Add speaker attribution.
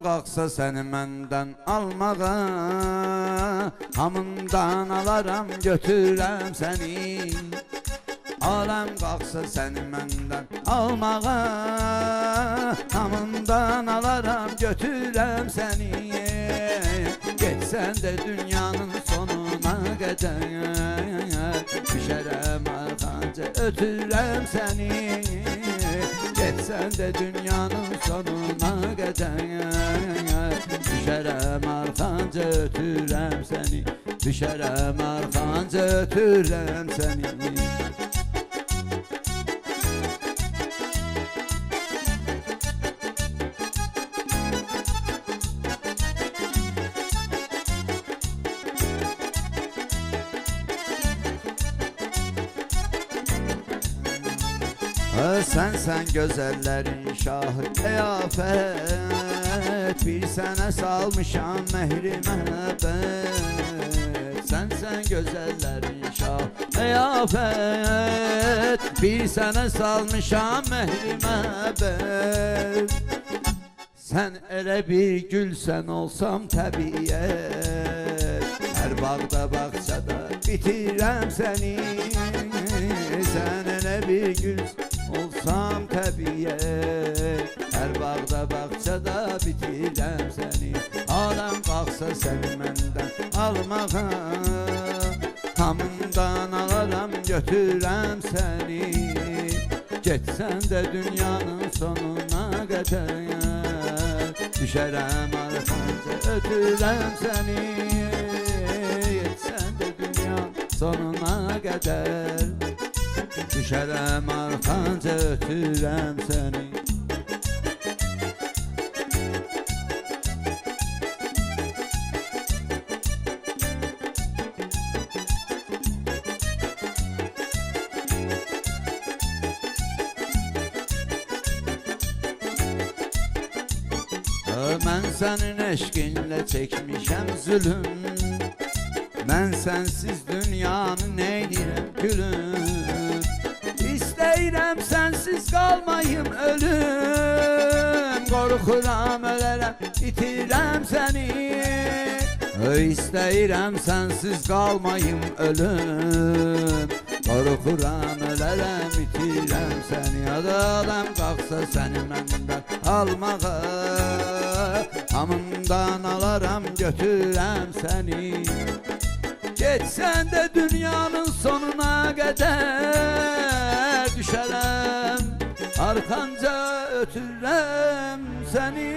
Speaker 1: Qalxsa səni məndən almağa, hamından alaram götürəm səni. Aləm qalxsa səni məndən almağa, hamından alaram götürəm səni. Getsən də dünyanın sonuna qədər, düşərəm arxanca ötürəm səni. Getsən də dünyanın sonuna qədər, düşərəm arxanca ötürəm səni. Düşərəm arxanca ötürəm səni. Sen gözəllərin şahı qiyafət, bir sənə salmışam mehri məhəbbət. Sen gözəllərin şahı qiyafət, bir sənə salmışam mehri məhəbbət. Sen elə bir gülsən olsam təbiyyət, hər bağda bağçada bitirəm səni. Sen elə bir gülsən olsam təbiyyət, hər bağda bağçada bitirəm səni. Aləm qalxsa səni məndən almağa, hamından alaram götürəm səni. Getsən də dünyanın sonuna qədər, düşərəm arxanca ötürəm səni. Getsən də dünyanın sonuna qədər, düşərəm arxanca ötürəm səni. Mən sənin eşqinlə çəkmişəm zülüm, mən sənsiz dünyanı neynirəm gülüm. İstəyirəm sənsiz qalmayım ölüm, qorxuram ölərəm itirəm səni. İstəyirəm sənsiz qalmayım ölüm, qorxuram ölərəm itirəm səni. Adam qalxsa səni məndən almağa, hamından alaram götürəm səni. Getsən də dünyanın sonuna qədər, düşərəm arxanca ötürəm səni.